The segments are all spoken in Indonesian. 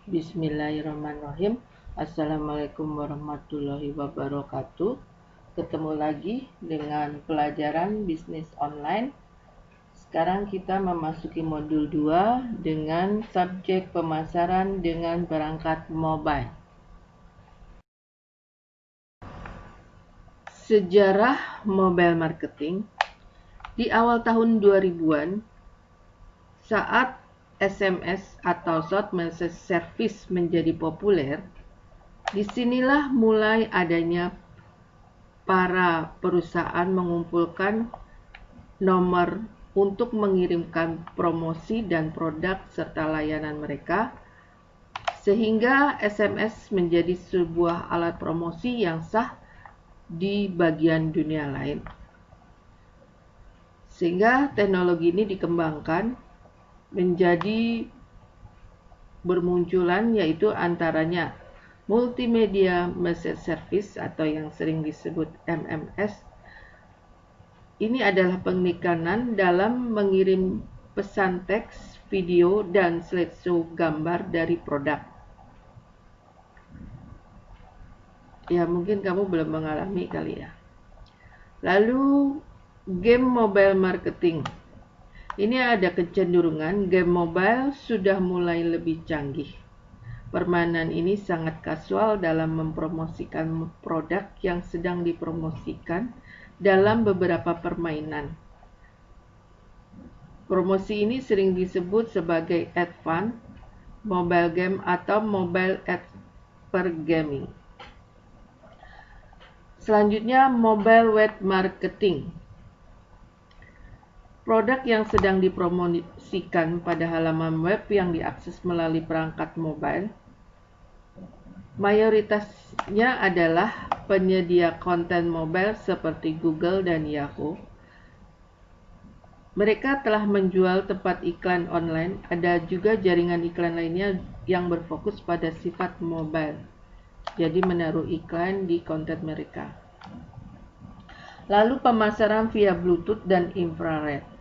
Bismillahirrahmanirrahim. Assalamualaikum warahmatullahi wabarakatuh. Ketemu lagi dengan pelajaran bisnis online. Sekarang kita memasuki modul 2 dengan subjek pemasaran dengan perangkat mobile. Sejarah mobile marketing. Di awal tahun 2000-an, saat SMS atau short message service menjadi populer, disinilah mulai adanya para perusahaan mengumpulkan nomor untuk mengirimkan promosi dan produk serta layanan mereka, sehingga SMS menjadi sebuah alat promosi yang sah di bagian dunia lain. Sehingga teknologi ini dikembangkan menjadi bermunculan, yaitu antaranya Multimedia Message Service atau yang sering disebut MMS. Ini adalah penekanan dalam mengirim pesan teks, video, dan slideshow gambar dari produk. Ya, mungkin kamu belum mengalami kali ya. Lalu, game mobile marketing. Ini ada kecenderungan game mobile sudah mulai lebih canggih. Permainan ini sangat kasual dalam mempromosikan produk yang sedang dipromosikan dalam beberapa permainan. Promosi ini sering disebut sebagai advanced mobile game atau mobile ad per gaming. Selanjutnya, mobile web marketing. Produk yang sedang dipromosikan pada halaman web yang diakses melalui perangkat mobile mayoritasnya adalah penyedia konten mobile seperti Google dan Yahoo. Mereka telah menjual tempat iklan online. Ada juga jaringan iklan lainnya yang berfokus pada sifat mobile, jadi menaruh iklan di konten mereka. Lalu pemasaran via Bluetooth dan infrared.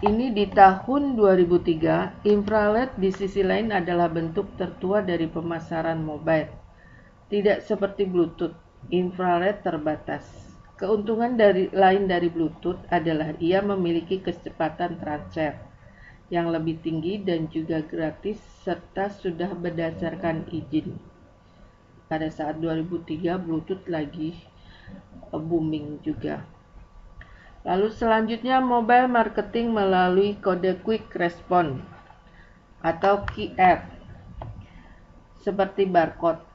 Ini di tahun 2003, infrared di sisi lain adalah bentuk tertua dari pemasaran mobile. Tidak seperti Bluetooth, infrared terbatas. Keuntungan lain dari Bluetooth adalah ia memiliki kecepatan transfer yang lebih tinggi dan juga gratis serta sudah berdasarkan izin. Pada saat 2003, Bluetooth lagi booming juga. Lalu selanjutnya mobile marketing melalui kode quick response atau QR seperti barcode.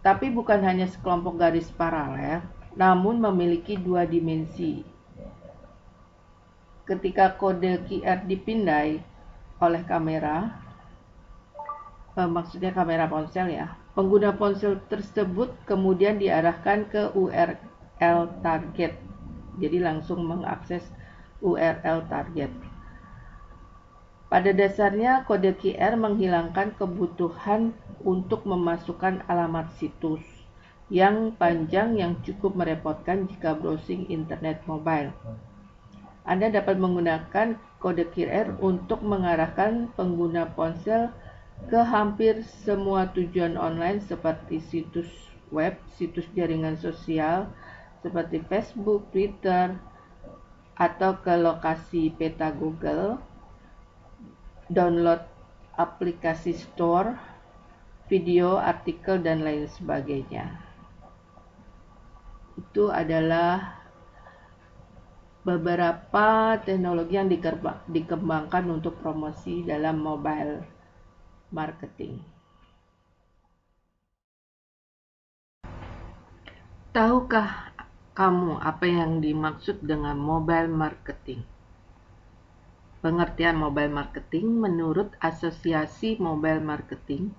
Tapi bukan hanya sekelompok garis paralel, namun memiliki dua dimensi. Ketika kode QR dipindai oleh kamera, maksudnya kamera ponsel ya, pengguna ponsel tersebut kemudian diarahkan ke URL target. Jadi langsung mengakses URL target. Pada dasarnya, kode QR menghilangkan kebutuhan untuk memasukkan alamat situs yang panjang yang cukup merepotkan jika browsing internet mobile. Anda dapat menggunakan kode QR untuk mengarahkan pengguna ponsel ke hampir semua tujuan online seperti situs web, situs jaringan sosial, seperti Facebook, Twitter, atau ke lokasi peta Google, download aplikasi store, video, artikel, dan lain sebagainya. Itu adalah beberapa teknologi yang dikembangkan untuk promosi dalam mobile marketing. Tahukah kamu apa yang dimaksud dengan mobile marketing? Pengertian mobile marketing menurut Asosiasi Mobile Marketing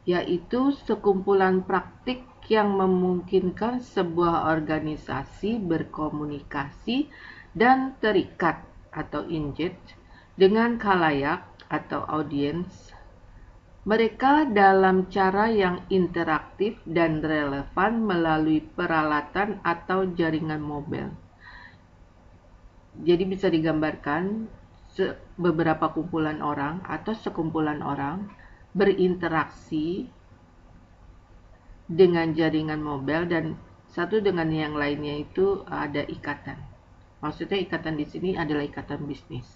yaitu sekumpulan praktik yang memungkinkan sebuah organisasi berkomunikasi dan terikat atau engage dengan khalayak atau audiens mereka dalam cara yang interaktif dan relevan melalui peralatan atau jaringan mobile. Jadi bisa digambarkan beberapa kumpulan orang atau sekumpulan orang berinteraksi dengan jaringan mobile dan satu dengan yang lainnya itu ada ikatan. Maksudnya ikatan di sini adalah ikatan bisnis.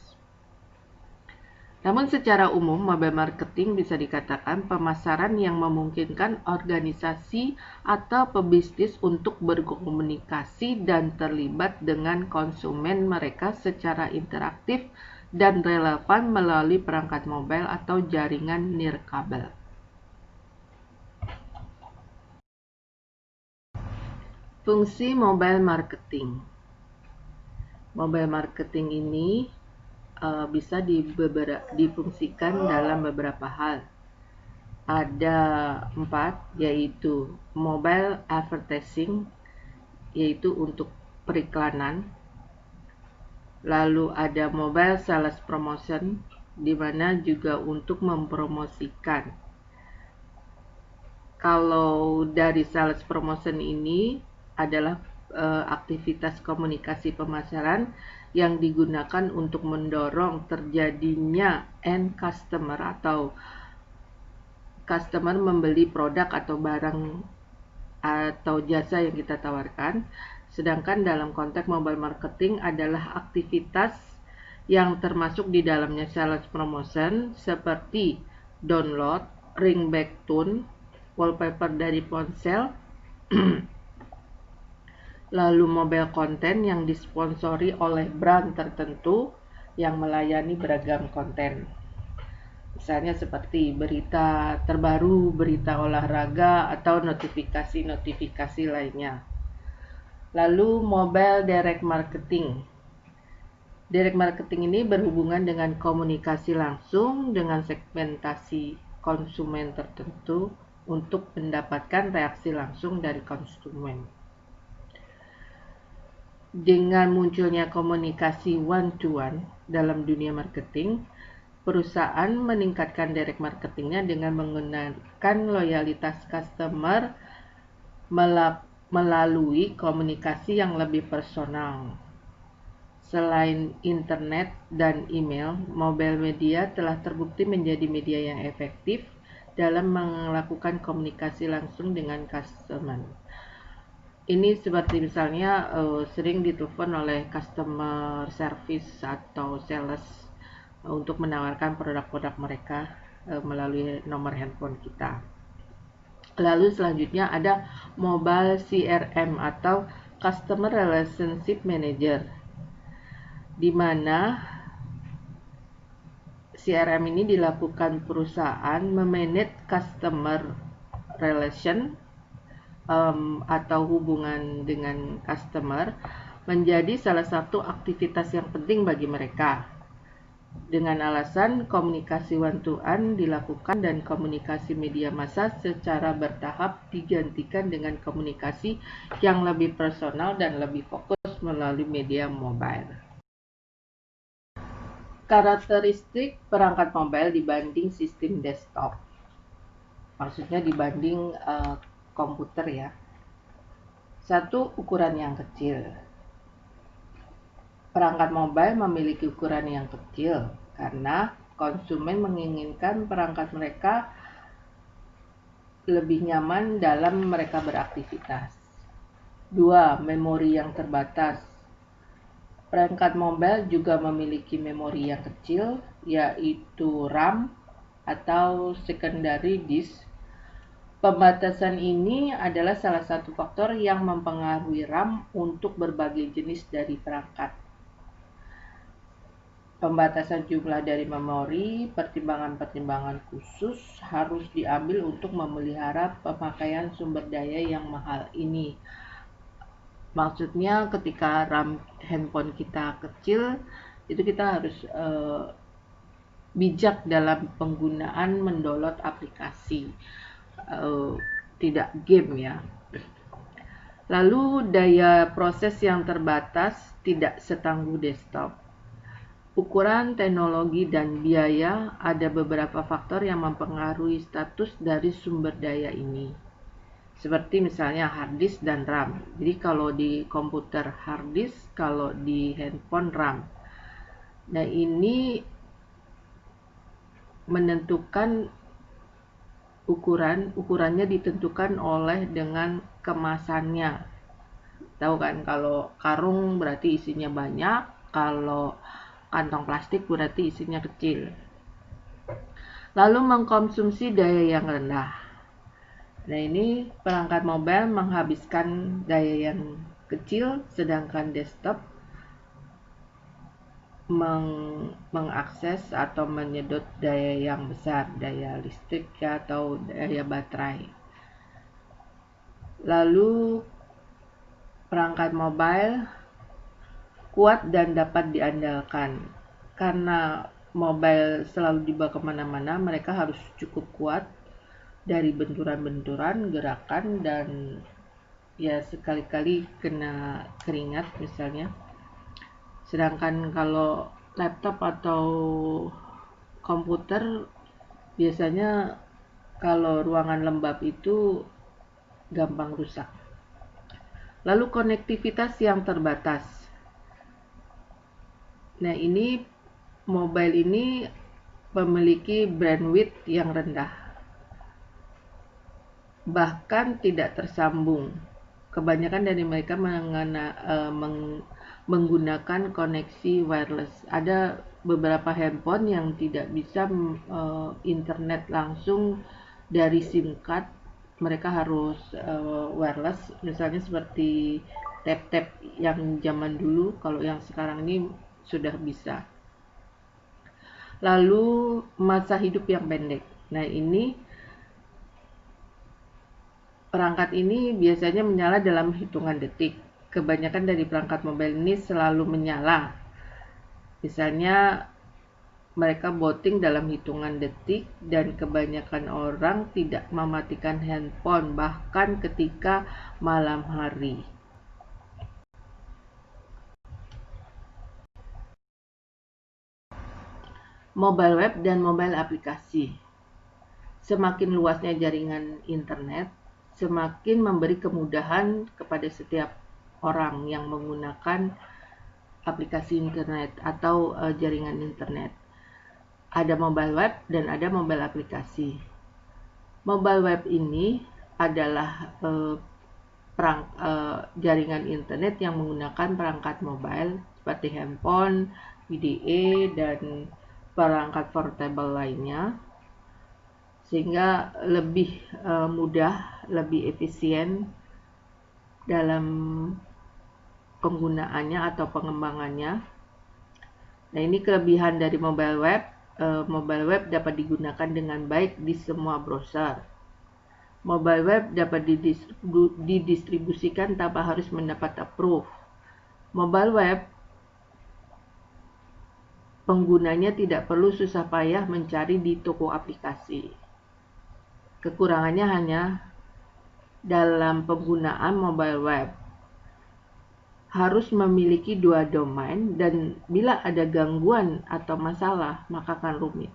Namun secara umum, mobile marketing bisa dikatakan pemasaran yang memungkinkan organisasi atau pebisnis untuk berkomunikasi dan terlibat dengan konsumen mereka secara interaktif dan relevan melalui perangkat mobile atau jaringan nirkabel. Fungsi mobile marketing. Mobile marketing ini bisa difungsikan dalam beberapa hal. Ada 4, yaitu mobile advertising, yaitu untuk periklanan. Lalu ada mobile sales promotion, di mana juga untuk mempromosikan. Kalau dari sales promotion ini adalah aktivitas komunikasi pemasaran yang digunakan untuk mendorong terjadinya end customer atau customer membeli produk atau barang atau jasa yang kita tawarkan. Sedangkan dalam konteks mobile marketing adalah aktivitas yang termasuk di dalamnya sales promotion seperti download, ringback tone, wallpaper dari ponsel, lalu mobile content yang disponsori oleh brand tertentu yang melayani beragam konten. Misalnya seperti berita terbaru, berita olahraga, atau notifikasi-notifikasi lainnya. Lalu mobile direct marketing. Direct marketing ini berhubungan dengan komunikasi langsung dengan segmentasi konsumen tertentu untuk mendapatkan reaksi langsung dari konsumen. Dengan munculnya komunikasi one-to-one dalam dunia marketing, perusahaan meningkatkan direct marketingnya dengan menggunakan loyalitas customer melalui komunikasi yang lebih personal. Selain internet dan email, mobile media telah terbukti menjadi media yang efektif dalam melakukan komunikasi langsung dengan customer. Ini seperti misalnya sering ditelepon oleh customer service atau sales untuk menawarkan produk-produk mereka melalui nomor handphone kita. Lalu selanjutnya ada mobile CRM atau Customer Relationship Manager, di mana CRM ini dilakukan perusahaan memanage customer relation atau hubungan dengan customer menjadi salah satu aktivitas yang penting bagi mereka. Dengan alasan komunikasi one-to-one dilakukan dan komunikasi media massa secara bertahap digantikan dengan komunikasi yang lebih personal dan lebih fokus melalui media mobile. Karakteristik perangkat mobile dibanding sistem desktop. Maksudnya dibanding komputer ya. 1. Ukuran yang kecil. Perangkat mobile memiliki ukuran yang kecil karena konsumen menginginkan perangkat mereka lebih nyaman dalam mereka beraktivitas. 2. Memori yang terbatas. Perangkat mobile juga memiliki memori yang kecil, yaitu RAM atau secondary disk. Pembatasan ini adalah salah satu faktor yang mempengaruhi RAM untuk berbagai jenis dari perangkat. Pembatasan jumlah dari memori, pertimbangan-pertimbangan khusus harus diambil untuk memelihara pemakaian sumber daya yang mahal ini. Maksudnya ketika RAM handphone kita kecil, itu kita harus bijak dalam penggunaan mendownload aplikasi. Tidak game ya. Lalu daya proses yang terbatas tidak setangguh desktop. Ukuran, teknologi, dan biaya ada beberapa faktor yang mempengaruhi status dari sumber daya ini. Seperti misalnya hard disk dan RAM. Jadi kalau di komputer hard disk, kalau di handphone RAM. Nah, ini menentukan ukurannya ditentukan oleh dengan kemasannya. Tahu kan, kalau karung berarti isinya banyak, kalau kantong plastik berarti isinya kecil. Lalu mengkonsumsi daya yang rendah. Nah, ini perangkat mobile menghabiskan daya yang kecil, sedangkan desktop mengakses atau menyedot daya yang besar, daya listrik atau daya baterai. Lalu perangkat mobile kuat dan dapat diandalkan. Karena mobile selalu dibawa kemana-mana, mereka harus cukup kuat dari benturan-benturan, gerakan, dan ya sekali-kali kena keringat misalnya. Sedangkan kalau laptop atau komputer biasanya kalau ruangan lembab itu gampang rusak. Lalu konektivitas yang terbatas. Nah, ini mobile ini memiliki bandwidth yang rendah, bahkan tidak tersambung. Kebanyakan dari mereka menggunakan koneksi wireless. Ada beberapa handphone yang tidak bisa internet langsung dari SIM card. Mereka harus wireless, misalnya seperti tap-tap yang zaman dulu. Kalau yang sekarang ini sudah bisa. Lalu masa hidup yang pendek. Nah, ini perangkat ini biasanya menyala dalam hitungan detik. Kebanyakan dari perangkat mobile ini selalu menyala. Misalnya mereka booting dalam hitungan detik, dan kebanyakan orang tidak mematikan handphone bahkan ketika malam hari. Mobile web dan mobile aplikasi. Semakin luasnya jaringan internet, semakin memberi kemudahan kepada setiap orang yang menggunakan aplikasi internet atau jaringan internet. Ada mobile web dan ada mobile aplikasi. Mobile web ini adalah jaringan internet yang menggunakan perangkat mobile seperti handphone, PDA, dan perangkat portable lainnya, sehingga lebih mudah, lebih efisien dalam penggunaannya atau pengembangannya. Nah, ini kelebihan dari mobile web. Mobile web dapat digunakan dengan baik di semua browser. Mobile web dapat didistribusikan tanpa harus mendapat approve. Mobile web penggunanya tidak perlu susah payah mencari di toko aplikasi. Kekurangannya hanya dalam penggunaan mobile web. Harus memiliki 2 domain, dan bila ada gangguan atau masalah, maka akan rumit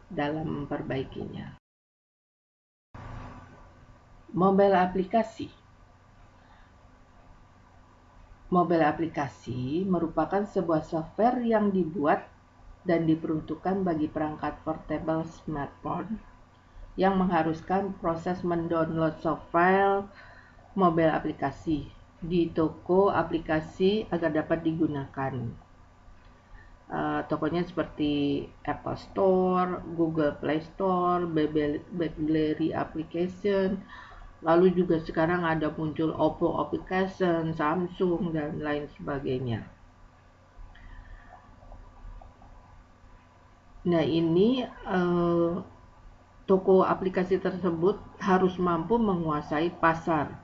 dalam memperbaikinya. Mobile aplikasi. Mobile aplikasi merupakan sebuah software yang dibuat dan diperuntukkan bagi perangkat portable smartphone yang mengharuskan proses mendownload software mobile aplikasi di toko aplikasi agar dapat digunakan. Tokonya seperti Apple Store, Google Play Store, BlackBerry Application, lalu juga sekarang ada muncul Oppo Application, Samsung, dan lain sebagainya. Nah, ini toko aplikasi tersebut harus mampu menguasai pasar,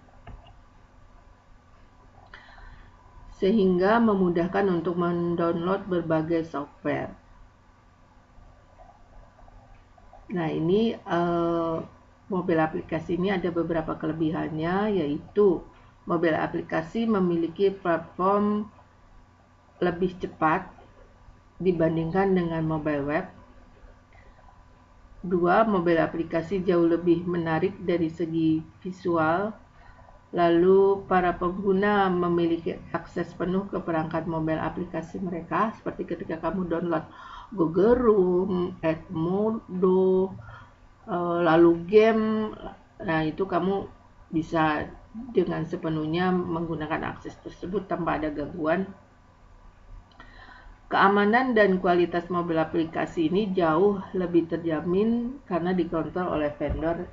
sehingga memudahkan untuk mendownload berbagai software. Nah, ini mobil aplikasi ini ada beberapa kelebihannya, yaitu mobil aplikasi memiliki platform lebih cepat dibandingkan dengan mobile web. 2. Mobil aplikasi jauh lebih menarik dari segi visual Lalu para pengguna memiliki akses penuh ke perangkat mobile aplikasi mereka, seperti ketika kamu download Google Room, Edmodo, lalu game. Nah, itu kamu bisa dengan sepenuhnya menggunakan akses tersebut tanpa ada gangguan. Keamanan dan kualitas mobil aplikasi ini jauh lebih terjamin karena dikontrol oleh vendor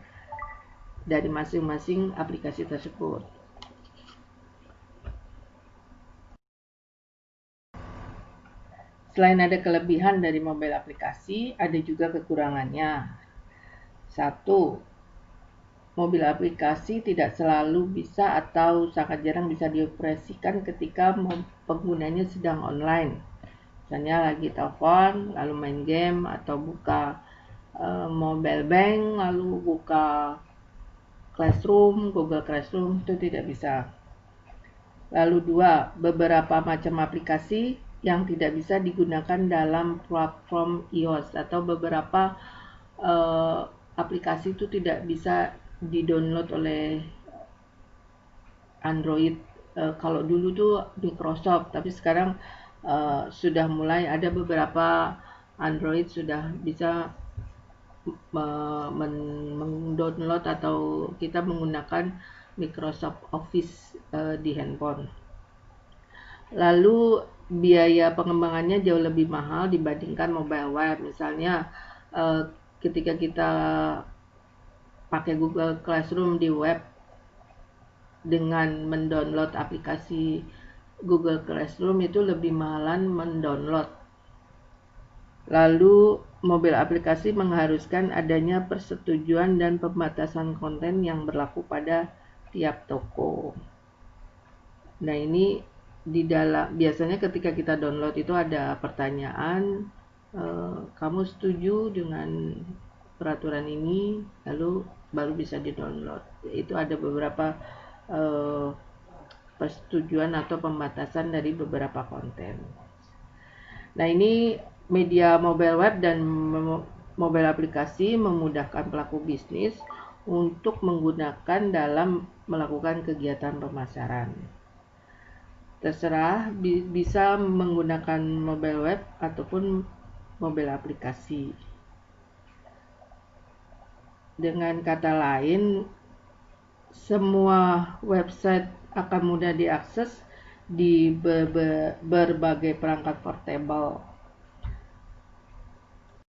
dari masing-masing aplikasi tersebut. Selain ada kelebihan dari mobil aplikasi, ada juga kekurangannya. 1. Mobil aplikasi tidak selalu bisa atau sangat jarang bisa dioperasikan ketika penggunanya sedang online. Misalnya lagi telepon, lalu main game, atau buka mobile bank, lalu buka Classroom, Google Classroom, itu tidak bisa. Lalu 2, beberapa macam aplikasi yang tidak bisa digunakan dalam platform iOS, atau beberapa aplikasi itu tidak bisa di-download oleh Android. Kalau dulu tuh Microsoft, tapi sekarang sudah mulai ada beberapa Android sudah bisa mendownload atau kita menggunakan Microsoft Office di handphone. Lalu biaya pengembangannya jauh lebih mahal dibandingkan mobile web. Misalnya ketika kita pakai Google Classroom di web dengan mendownload aplikasi Google Classroom itu lebih mahalan mendownload. Lalu mobil aplikasi mengharuskan adanya persetujuan dan pembatasan konten yang berlaku pada tiap toko. Nah, ini di dalam biasanya ketika kita download itu ada pertanyaan, kamu setuju dengan peraturan ini, lalu baru bisa di-download. Itu ada beberapa persetujuan atau pembatasan dari beberapa konten. Nah, ini media mobile web dan mobile aplikasi memudahkan pelaku bisnis untuk menggunakan dalam melakukan kegiatan pemasaran. Terserah bisa menggunakan mobile web ataupun mobile aplikasi. Dengan kata lain, semua website akan mudah diakses di berbagai perangkat portable.